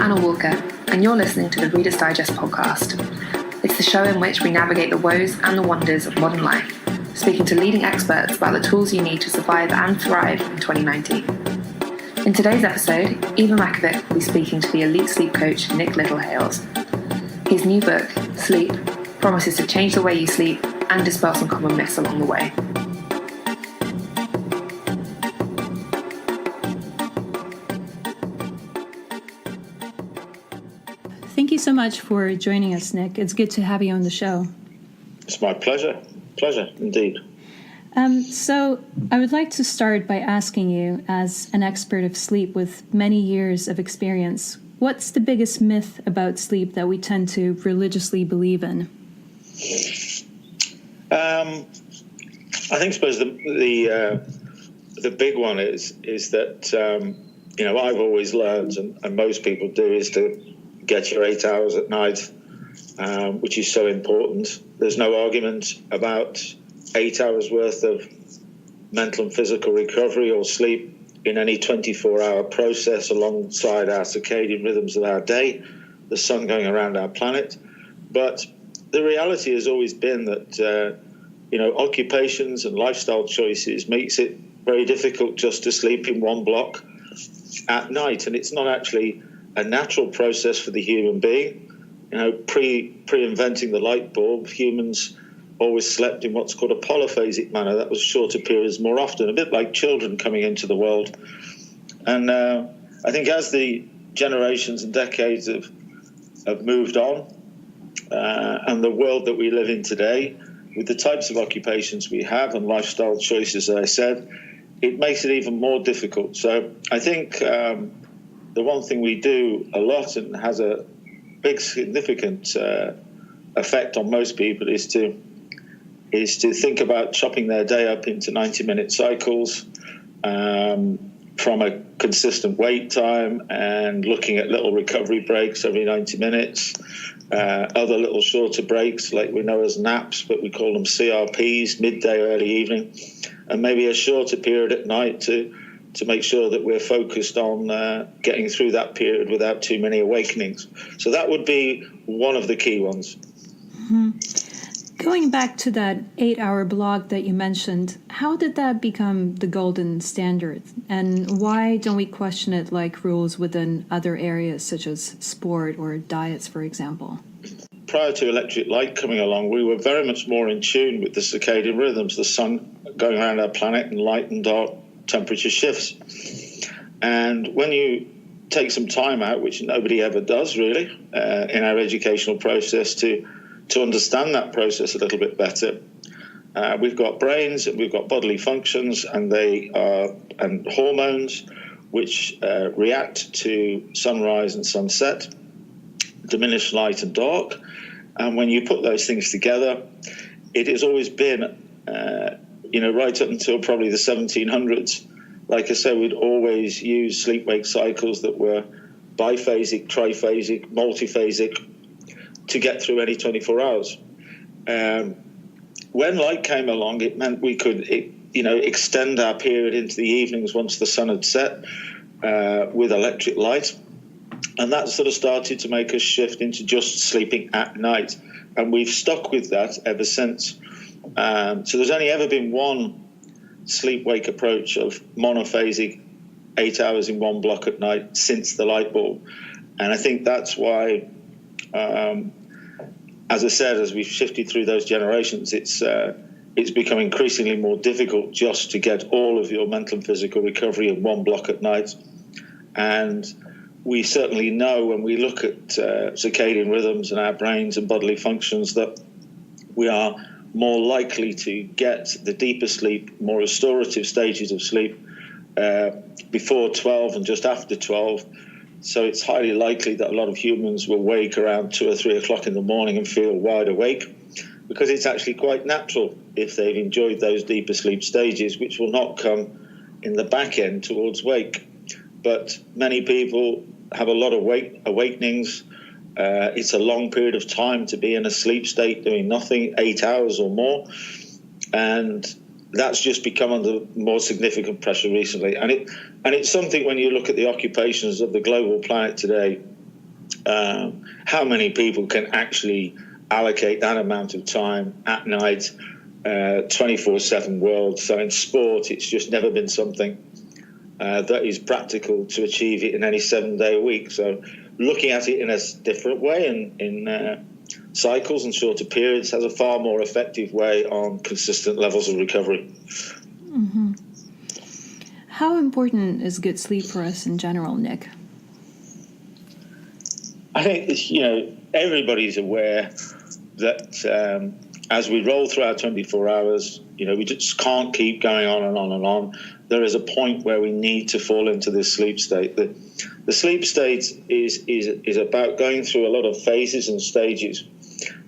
Anna Walker, and you're listening to the Reader's Digest podcast. It's the show in which we navigate the woes and the wonders of modern life, speaking to leading experts about the tools you need to survive and thrive in 2019. In today's episode, Eva Mackevic will be speaking to the elite sleep coach Nick Littlehales. His new book, Sleep, promises to change the way you sleep and dispel some common myths along the way. Thank you so much for joining us, Nick. It's good to have you on the show. It's my pleasure. Pleasure, indeed. So I would like to start by asking you, as an expert of sleep with many years of experience, what's the biggest myth about sleep that we tend to religiously believe in? I suppose the big one is that I've always learned, and most people do, is to get your 8 hours at night, which is so important. There's no argument about 8 hours worth of mental and physical recovery or sleep in any 24-hour process alongside our circadian rhythms of our day, the sun going around our planet. But the reality has always been that, occupations and lifestyle choices makes it very difficult just to sleep in one block at night. And it's not actually a natural process for the human being. Pre-inventing the light bulb, humans always slept in what's called a polyphasic manner. That was shorter periods more often, a bit like children coming into the world. And I think as the generations and decades have moved on, and the world that we live in today, with the types of occupations we have and lifestyle choices, as I said, it makes it even more difficult. So I think the one thing we do a lot and has a big significant effect on most people is to think about chopping their day up into 90-minute cycles from a consistent wake time and looking at little recovery breaks every 90 minutes, other little shorter breaks like we know as naps, but we call them CRPs, midday, early evening, and maybe a shorter period at night to make sure that we're focused on getting through that period without too many awakenings. So that would be one of the key ones. Mm-hmm. Going back to that 8-hour block that you mentioned, how did that become the golden standard? And why don't we question it like rules within other areas such as sport or diets, for example? Prior to electric light coming along, we were very much more in tune with the circadian rhythms, the sun going around our planet and light and dark temperature shifts. And when you take some time out, which nobody ever does really, in our educational process to understand that process a little bit better, we've got brains and we've got bodily functions, and and hormones which react to sunrise and sunset, diminished light and dark. And when you put those things together, it has always been right up until probably the 1700s, like I said, we'd always use sleep-wake cycles that were biphasic, triphasic, multiphasic to get through any 24 hours. When light came along, it meant we could, extend our period into the evenings once the sun had set with electric light. And that sort of started to make us shift into just sleeping at night. And we've stuck with that ever since. So there's only ever been one sleep-wake approach of monophasic 8 hours in one block at night since the light bulb. And I think that's why, as I said, as we've shifted through those generations, it's become increasingly more difficult just to get all of your mental and physical recovery in one block at night. And we certainly know when we look at circadian rhythms and our brains and bodily functions that we are more likely to get the deeper sleep, more restorative stages of sleep before 12 and just after 12. So it's highly likely that a lot of humans will wake around 2 or 3 o'clock in the morning and feel wide awake, because it's actually quite natural if they've enjoyed those deeper sleep stages, which will not come in the back end towards wake. But many people have a lot of awakenings. It's a long period of time to be in a sleep state doing nothing, 8 hours or more. And that's just become under more significant pressure recently. And it's something, when you look at the occupations of the global planet today, How many people can actually allocate that amount of time at night, 24/7 world? So in sport, it's just never been something that is practical to achieve it in any 7-day week. So looking at it in a different way and in cycles and shorter periods has a far more effective way on consistent levels of recovery. Mm-hmm. How important is good sleep for us in general, Nick? I think, everybody's aware that as we roll through our 24 hours, we just can't keep going on and on and on. There is a point where we need to fall into this sleep state. The sleep state is about going through a lot of phases and stages,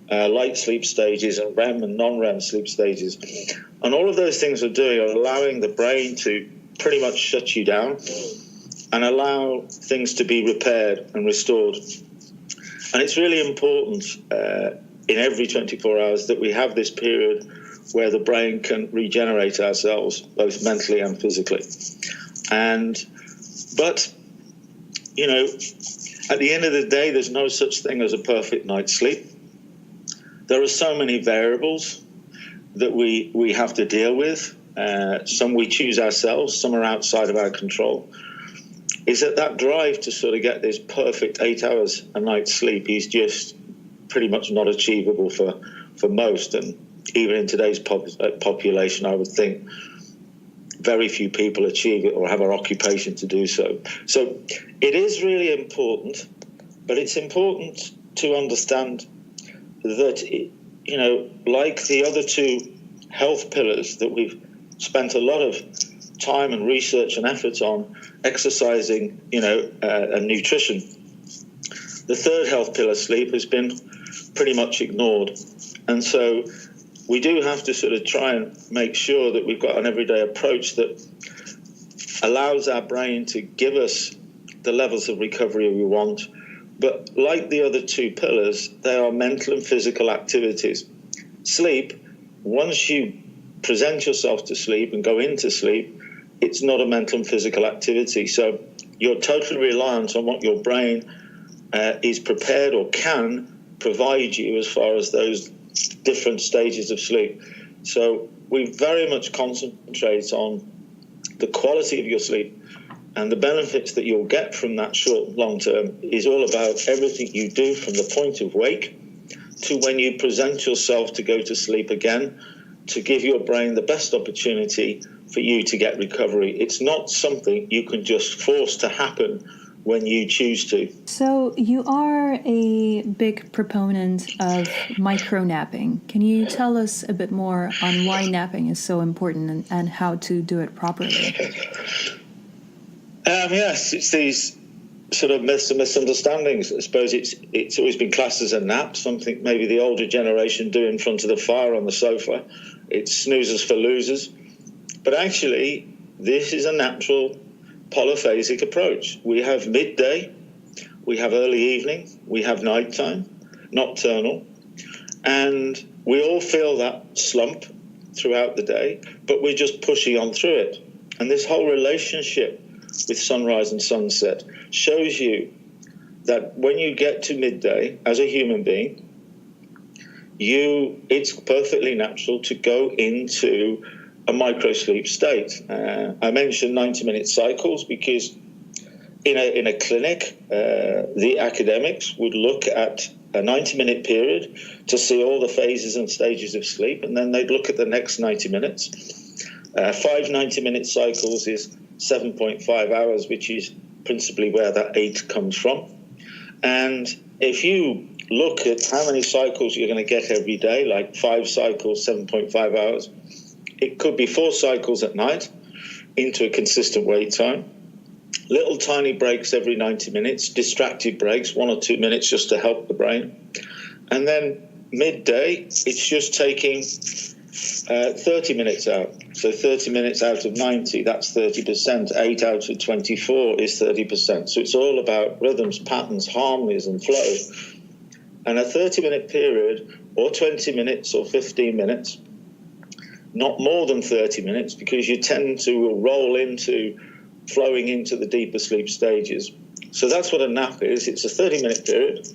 light sleep stages and REM and non-REM sleep stages. And all of those things are doing are allowing the brain to pretty much shut you down and allow things to be repaired and restored. And it's really important in every 24 hours that we have this period where the brain can regenerate ourselves, both mentally and physically. But at the end of the day, there's no such thing as a perfect night's sleep. There are so many variables that we have to deal with. Some we choose ourselves, some are outside of our control. Is that drive to sort of get this perfect 8 hours a night sleep is just pretty much not achievable for most. And even in today's population, I would think very few people achieve it or have an occupation to do so. So it is really important, but it's important to understand that, like the other two health pillars that we've spent a lot of time and research and effort on, exercising, and nutrition, the third health pillar, sleep, has been pretty much ignored. And so we do have to sort of try and make sure that we've got an everyday approach that allows our brain to give us the levels of recovery we want. But like the other two pillars, they are mental and physical activities. Sleep, once you present yourself to sleep and go into sleep, it's not a mental and physical activity. So you're totally reliant on what your brain is prepared or can provide you as far as those different stages of sleep. So we very much concentrate on the quality of your sleep, and the benefits that you'll get from that short and long term is all about everything you do from the point of wake to when you present yourself to go to sleep again, to give your brain the best opportunity for you to get recovery. It's not something you can just force to happen when you choose to. So you are a big proponent of micro-napping. Can you tell us a bit more on why napping is so important and how to do it properly? Yes, it's these sort of myths and misunderstandings. I suppose it's always been classed as a nap, something maybe the older generation do in front of the fire on the sofa. It's snoozers for losers. But actually, this is a natural polyphasic approach. We have midday, we have early evening, we have nighttime, nocturnal, and we all feel that slump throughout the day, but we're just pushing on through it. And this whole relationship with sunrise and sunset shows you that when you get to midday as a human being, it's perfectly natural to go into a micro-sleep state. I mentioned 90-minute cycles because in a clinic, the academics would look at a 90-minute period to see all the phases and stages of sleep, and then they'd look at the next 90 minutes. 5 90-minute cycles is 7.5 hours, which is principally where that 8 comes from. And if you look at how many cycles you're going to get every day, like 5 cycles, 7.5 hours, it could be 4 cycles at night into a consistent wake time. Little tiny breaks every 90 minutes, distracted breaks, 1 or 2 minutes just to help the brain. And then midday, it's just taking 30 minutes out. So 30 minutes out of 90, that's 30%. 8 out of 24 is 30%. So it's all about rhythms, patterns, harmonies, and flow. And a 30-minute period, or 20 minutes, or 15 minutes, not more than 30 minutes, because you tend to roll into flowing into the deeper sleep stages. So that's what a nap is. It's a 30-minute period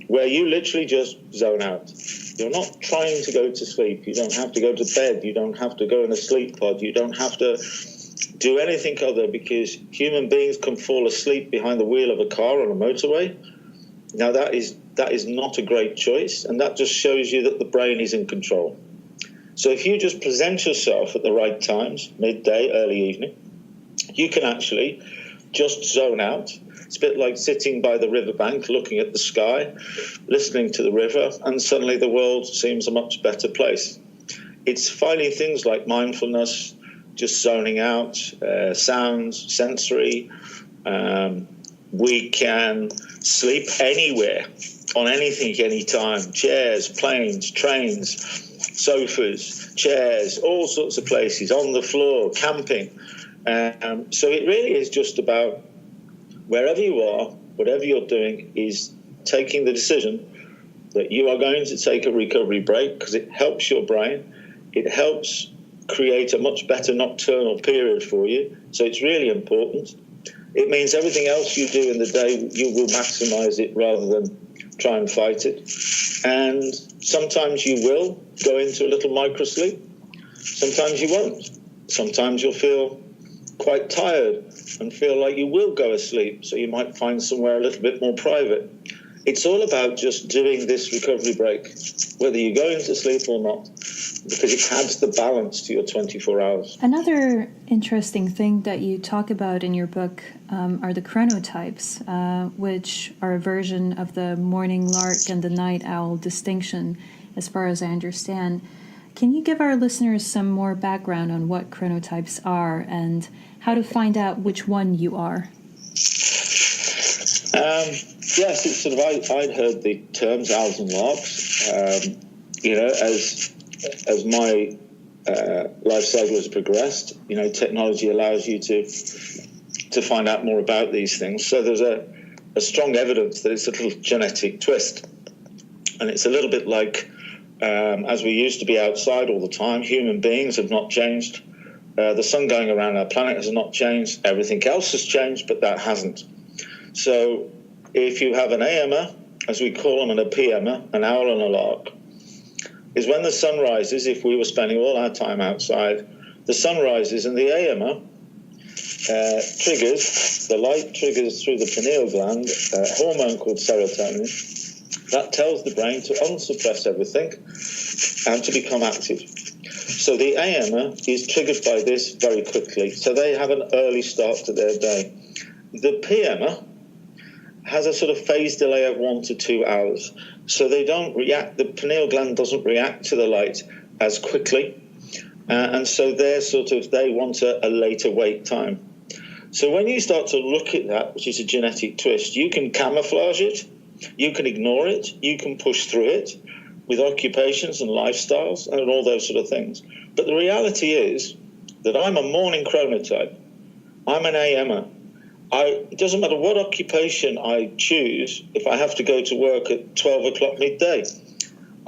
where you literally just zone out. You're not trying to go to sleep. You don't have to go to bed. You don't have to go in a sleep pod. You don't have to do anything other, because human beings can fall asleep behind the wheel of a car on a motorway. Now, that is not a great choice, and that just shows you that the brain is in control. So if you just present yourself at the right times, midday, early evening, you can actually just zone out. It's a bit like sitting by the riverbank, looking at the sky, listening to the river, and suddenly the world seems a much better place. It's finding things like mindfulness, just zoning out, sounds, sensory. We can sleep anywhere, on anything, anytime. Chairs, planes, trains, sofas, chairs, all sorts of places, on the floor, camping. So it really is just about wherever you are, whatever you're doing, is taking the decision that you are going to take a recovery break, because it helps your brain. It helps create a much better nocturnal period for you. So it's really important. It means everything else you do in the day, you will maximize it rather than try and fight it. And sometimes you will go into a little microsleep. Sometimes you won't. Sometimes you'll feel quite tired and feel like you will go asleep. So you might find somewhere a little bit more private. It's all about just doing this recovery break, whether you go into sleep or not, because it adds the balance to your 24 hours. Another interesting thing that you talk about in your book are the chronotypes, which are a version of the morning lark and the night owl distinction, as far as I understand. Can you give our listeners some more background on what chronotypes are and how to find out which one you are? Yes, it's sort of, I'd heard the terms owls and larks. As my life cycle has progressed, technology allows you to find out more about these things. So there's a strong evidence that it's a little genetic twist. And it's a little bit like, as we used to be outside all the time, human beings have not changed. The sun going around our planet has not changed. Everything else has changed, but that hasn't. So if you have an AMer, as we call them, and a PMer, an owl and a lark, is when the sun rises, if we were spending all our time outside, the sun rises and the AMer the light triggers through the pineal gland a hormone called serotonin. That tells the brain to unsuppress everything and to become active. So the AMer is triggered by this very quickly. So they have an early start to their day. The PMer has a sort of phase delay of 1 to 2 hours. So they don't react, the pineal gland doesn't react to the light as quickly. And so they want a later wake time. So when you start to look at that, which is a genetic twist, you can camouflage it, you can ignore it, you can push through it with occupations and lifestyles and all those sort of things. But the reality is that I'm a morning chronotype. I'm an AMer. It doesn't matter what occupation I choose, if I have to go to work at 12 o'clock midday,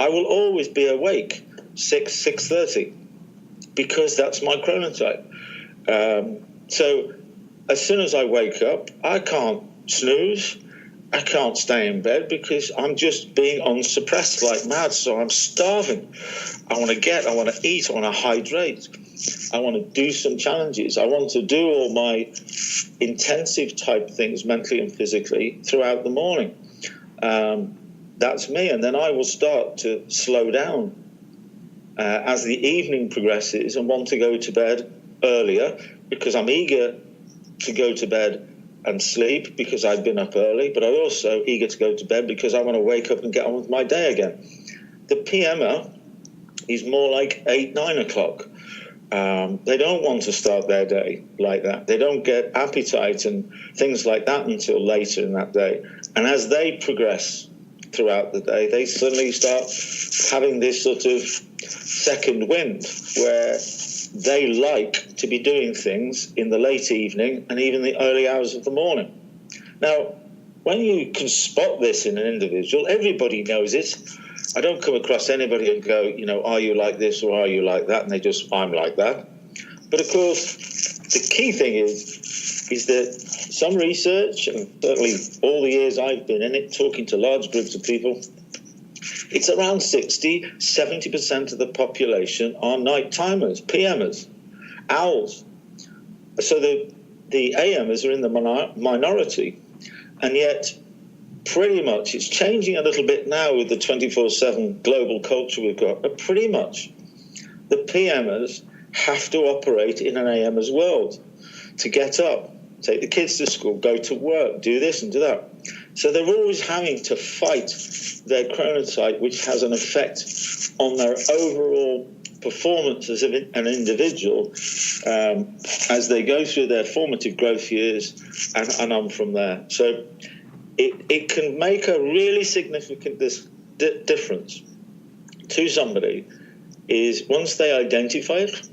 I will always be awake 6:30, because that's my chronotype. So as soon as I wake up, I can't snooze, I can't stay in bed, because I'm just being unsuppressed like mad, so I'm starving. I want to eat, I want to hydrate. I want to do some challenges. I want to do all my intensive type things mentally and physically throughout the morning. That's me. And then I will start to slow down as the evening progresses and want to go to bed earlier, because I'm eager to go to bed and sleep because I've been up early, but I'm also eager to go to bed because I want to wake up and get on with my day again. The PMer is more like 8, 9 o'clock. They don't want to start their day like that. They don't get appetite and things like that until later in that day. And as they progress throughout the day, they suddenly start having this sort of second wind where they like to be doing things in the late evening and even the early hours of the morning. Now, when you can spot this in an individual, everybody knows it. I don't come across anybody and go, are you like this or are you like that? And they just, I'm like that. But of course, the key thing is is that some research, and certainly all the years I've been in it, talking to large groups of people, it's around 60-70% of the population are night timers, PMers, owls. So the AMers are in the minority, and yet pretty much it's changing a little bit now with the 24/7 global culture we've got, but pretty much the PMers have to operate in an AMers world to get up, take the kids to school, go to work, do this and do that. So they're always having to fight their chronotype, which has an effect on their overall performance as an individual as they go through their formative growth years and on from there. So it can make a really significant difference to somebody is once they identify it,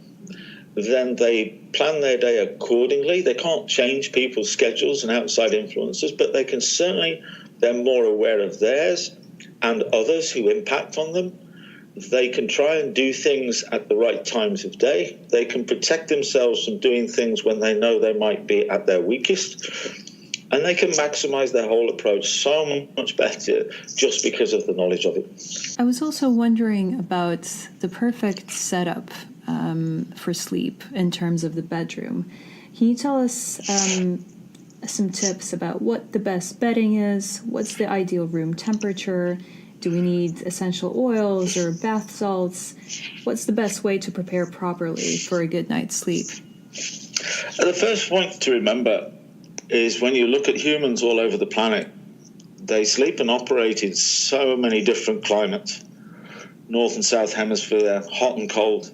then they plan their day accordingly. They can't change people's schedules and outside influences, but they can certainly, they're more aware of theirs and others who impact on them. They can try and do things at the right times of day. They can protect themselves from doing things when they know they might be at their weakest. And they can maximize their whole approach so much better just because of the knowledge of it. I was also wondering about the perfect setup for sleep in terms of the bedroom. Can you tell us some tips about what the best bedding is? What's the ideal room temperature? Do we need essential oils or bath salts? What's the best way to prepare properly for a good night's sleep? The first point to remember is when you look at humans all over the planet, they sleep and operate in so many different climates. North and South Hemisphere, hot and cold.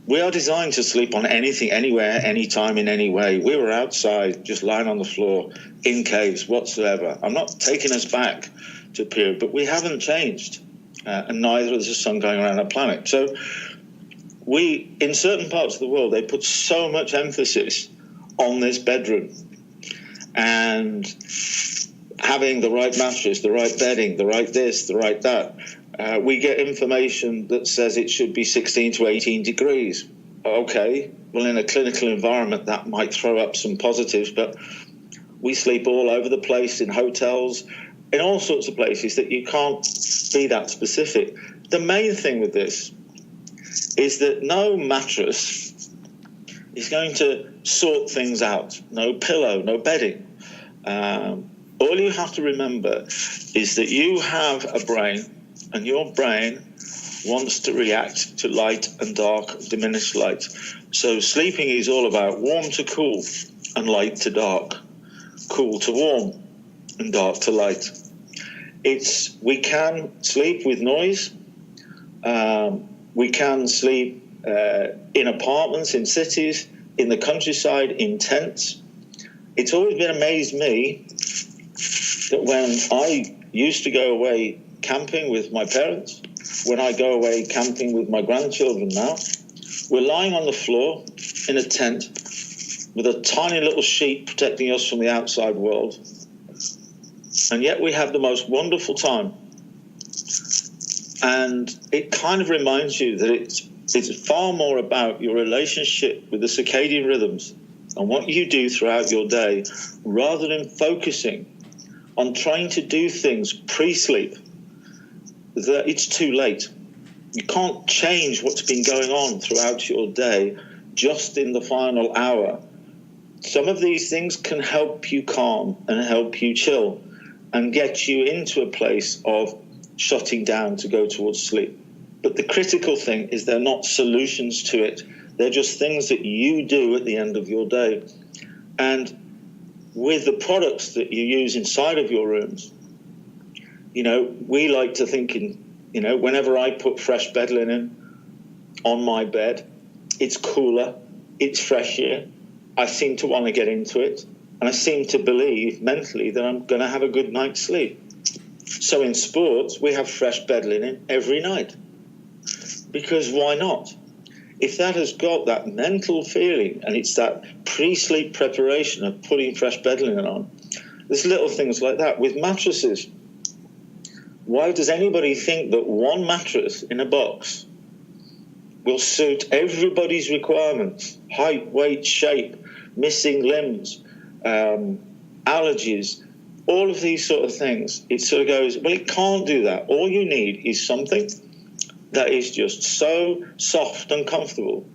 We are designed to sleep on anything, anywhere, anytime, in any way. We were outside, just lying on the floor, in caves, whatsoever. I'm not taking us back to a period, but we haven't changed. And neither is the sun going around our planet. So we, in certain parts of the world, they put so much emphasis on this bedroom and having the right mattress, the right bedding, the right this, the right that. We get information that says it should be 16 to 18 degrees. Okay, well, in a clinical environment, that might throw up some positives, but we sleep all over the place in hotels, in all sorts of places that you can't be that specific. The main thing with this is that no mattress is going to sort things out. No pillow, no bedding. All you have to remember is that you have a brain, and your brain wants to react to light and dark, diminished light. So sleeping is all about warm to cool and light to dark, cool to warm and dark to light. We can sleep with noise. We can sleep in apartments, in cities, in the countryside, in tents. It's always been amazed me that when I used to go away camping with my parents, when I go away camping with my grandchildren now, we're lying on the floor in a tent with a tiny little sheet protecting us from the outside world. And yet we have the most wonderful time. And it kind of reminds you that it's far more about your relationship with the circadian rhythms and what you do throughout your day, rather than focusing on trying to do things pre-sleep, that it's too late. You can't change what's been going on throughout your day just in the final hour. Some of these things can help you calm and help you chill and get you into a place of shutting down to go towards sleep. But the critical thing is they're not solutions to it. They're just things that you do at the end of your day. And with the products that you use inside of your rooms, we like to think whenever I put fresh bed linen on my bed, it's cooler, it's fresher. I seem to want to get into it. And I seem to believe mentally that I'm going to have a good night's sleep. So in sports, we have fresh bed linen every night. Because why not? If that has got that mental feeling and it's that pre-sleep preparation of putting fresh bed linen on, there's little things like that. With mattresses, why does anybody think that one mattress in a box will suit everybody's requirements, height, weight, shape, missing limbs, allergies, all of these sort of things. It sort of goes, well, it can't do that. All you need is something that is just so soft and comfortable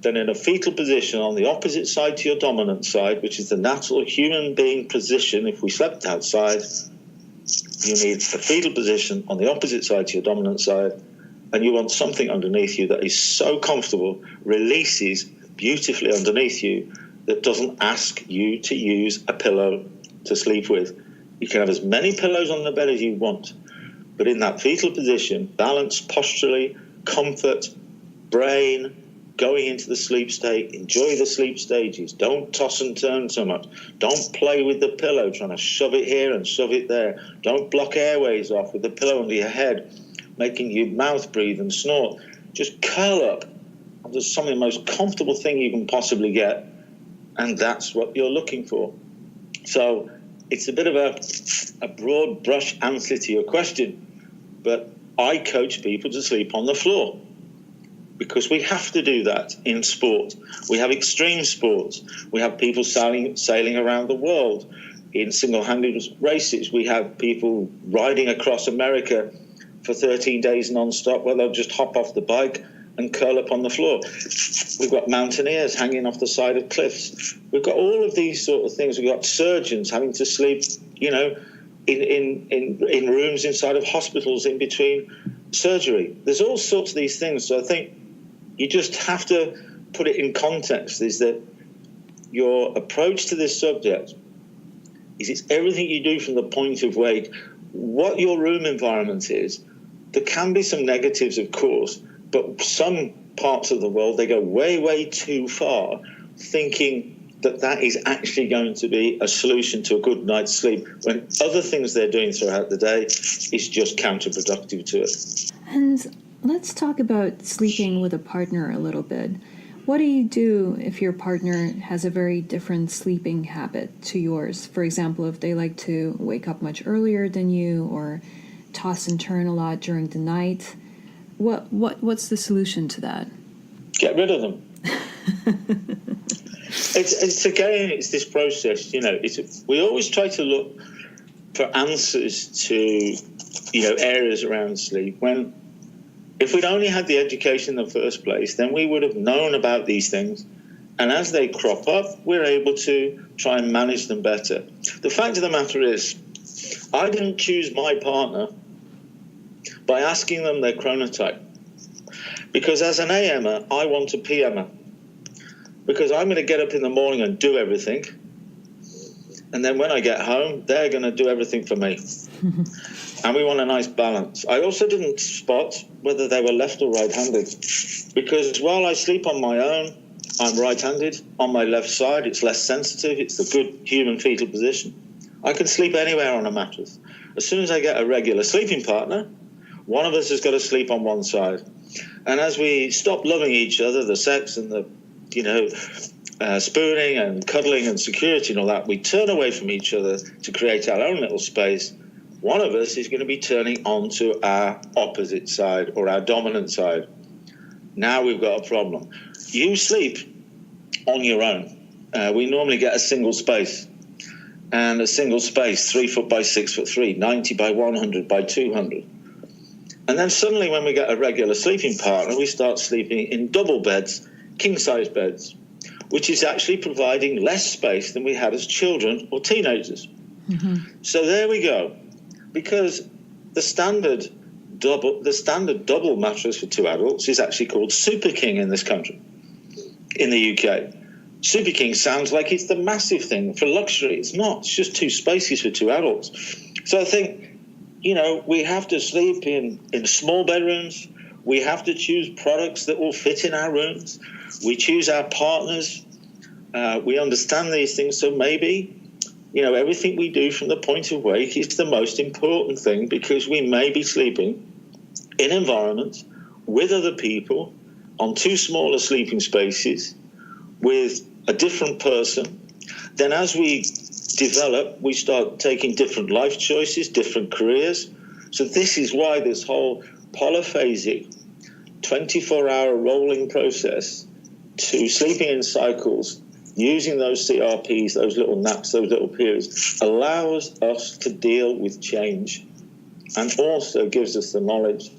that in a fetal position on the opposite side to your dominant side, which is the natural human being position if we slept outside, you need a fetal position on the opposite side to your dominant side, and you want something underneath you that is so comfortable, releases beautifully underneath you, that doesn't ask you to use a pillow to sleep with. You can have as many pillows on the bed as you want, but in that fetal position, balance posturally, comfort, brain, going into the sleep state, enjoy the sleep stages. Don't toss and turn so much. Don't play with the pillow, trying to shove it here and shove it there. Don't block airways off with the pillow under your head, making you mouth breathe and snort. Just curl up. There's something the most comfortable thing you can possibly get, and that's what you're looking for. So it's a bit of a broad brush answer to your question, but I coach people to sleep on the floor because we have to do that in sport. We have extreme sports. We have people sailing around the world in single-handed races. We have people riding across America for 13 days non-stop where they'll just hop off the bike and curl up on the floor. We've got mountaineers hanging off the side of cliffs. We've got all of these sort of things. We've got surgeons having to sleep, in rooms inside of hospitals in between surgery. There's all sorts of these things. So I think you just have to put it in context, is that your approach to this subject is it's everything you do from the point of wake, what your room environment is. There can be some negatives, of course, but some parts of the world, they go way, way too far, thinking that is actually going to be a solution to a good night's sleep, when other things they're doing throughout the day is just counterproductive to it. And let's talk about sleeping with a partner a little bit. What do you do if your partner has a very different sleeping habit to yours? For example, if they like to wake up much earlier than you or toss and turn a lot during the night, what's the solution to that? Get rid of them. It's this process, we always try to look for answers to, areas around sleep. If we'd only had the education in the first place, then we would have known about these things. And as they crop up, we're able to try and manage them better. The fact of the matter is, I didn't choose my partner by asking them their chronotype. Because as an AMer, I want a PMer. Because I'm going to get up in the morning and do everything. And then when I get home, they're going to do everything for me. And we want a nice balance. I also didn't spot whether they were left or right-handed. Because while I sleep on my own, I'm right-handed. On my left side, it's less sensitive. It's the good human fetal position. I can sleep anywhere on a mattress. As soon as I get a regular sleeping partner, one of us has got to sleep on one side. And as we stop loving each other, the sex and the, spooning and cuddling and security and all that, we turn away from each other to create our own little space. One of us is going to be turning onto our opposite side or our dominant side. Now we've got a problem. You sleep on your own. We normally get a single space. And a single space, 3 foot by 6 foot 3, 90 by 100 by 200. And then suddenly when we get a regular sleeping partner, we start sleeping in double beds, king-size beds, which is actually providing less space than we had as children or teenagers. Mm-hmm. So there we go. Because the standard double mattress for 2 adults is actually called Super King in this country, in the UK. Super King sounds like it's the massive thing for luxury. It's not. It's just 2 spaces for 2 adults. So I think, we have to sleep in small bedrooms. We have to choose products that will fit in our rooms. We choose our partners. We understand these things. So maybe, everything we do from the point of wake is the most important thing, because we may be sleeping in environments with other people on 2 smaller sleeping spaces with a different person. Then as we develop, we start taking different life choices, different careers. So this is why this whole polyphasic 24-hour rolling process to sleeping in cycles using those CRPs, those little naps, those little periods, allows us to deal with change and also gives us the knowledge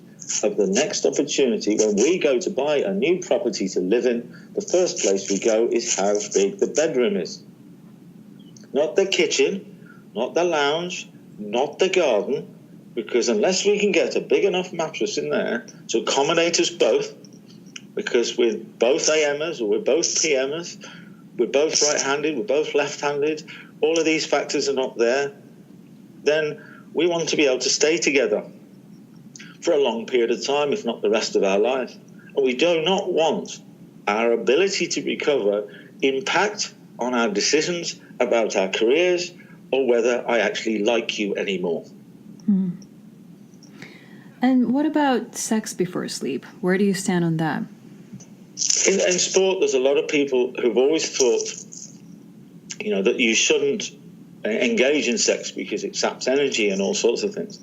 of the next opportunity. When we go to buy a new property to live in, the first place we go is how big the bedroom is. Not the kitchen, not the lounge, not the garden, because unless we can get a big enough mattress in there to accommodate us both, because we're both AMers or we're both PMers, we're both right-handed, we're both left-handed, all of these factors are not there, then we want to be able to stay together for a long period of time, if not the rest of our life. And we do not want our ability to recover impact on our decisions about our careers or whether I actually like you anymore. Mm. And what about sex before sleep? Where do you stand on that? In sport, there's a lot of people who've always thought, that you shouldn't engage in sex because it saps energy and all sorts of things.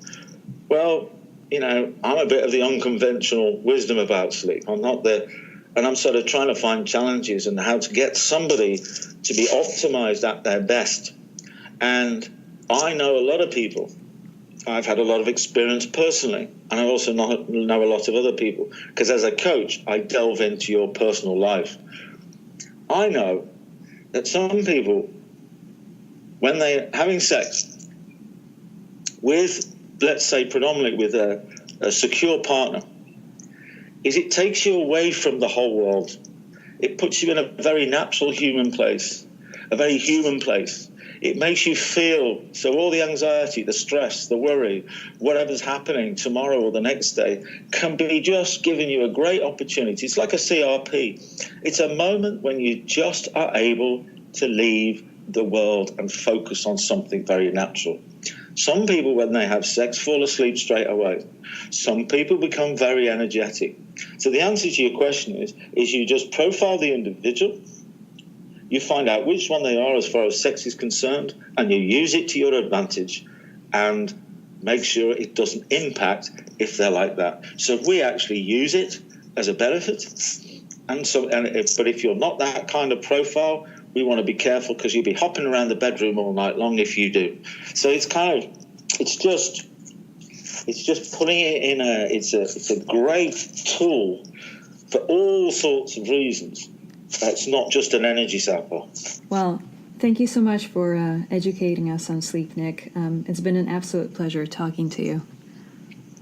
Well, I'm a bit of the unconventional wisdom about sleep. I'm not there, and I'm sort of trying to find challenges and how to get somebody to be optimized at their best. And I know a lot of people. I've had a lot of experience personally, and I also know a lot of other people, because as a coach, I delve into your personal life. I know that some people, when they're having sex with, let's say, predominantly with a secure partner, is it takes you away from the whole world. It puts you in a very natural human place, a very human place. It makes you feel, so all the anxiety, the stress, the worry, whatever's happening tomorrow or the next day can be just giving you a great opportunity. It's like a CRP. It's a moment when you just are able to leave the world and focus on something very natural. Some people, when they have sex, fall asleep straight away. Some people become very energetic. So the answer to your question is you just profile the individual, you find out which one they are as far as sex is concerned, and you use it to your advantage and make sure it doesn't impact if they're like that. So if we actually use it as a benefit, but if you're not that kind of profile, we want to be careful because you'll be hopping around the bedroom all night long if you do. So it's just putting it in it's a great tool for all sorts of reasons. It's not just an energy sapper. Well, thank you so much for educating us on sleep, Nick. It's been an absolute pleasure talking to you.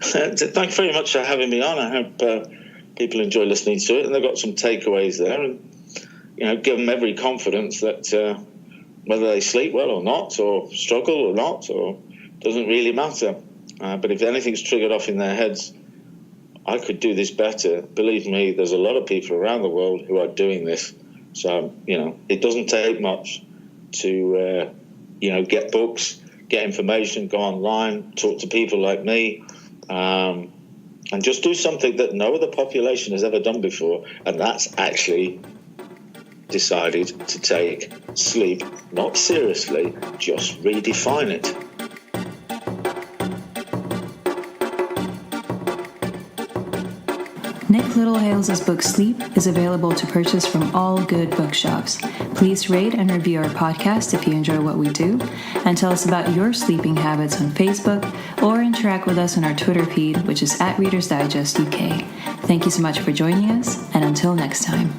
Thanks very much for having me on. I hope people enjoy listening to it and they've got some takeaways there. And, give them every confidence that whether they sleep well or not, or struggle or not, or doesn't really matter. But if anything's triggered off in their heads, I could do this better. Believe me, there's a lot of people around the world who are doing this. So, it doesn't take much to, get books, get information, go online, talk to people like me, and just do something that no other population has ever done before, and that's actually decided to take sleep not seriously, just redefine it. Nick Littlehales' book Sleep is available to purchase from all good bookshops. Please rate and review our podcast if you enjoy what we do, and tell us about your sleeping habits on Facebook, or interact with us on our Twitter feed, which is @Reader's Digest UK. Thank you so much for joining us, and until next time.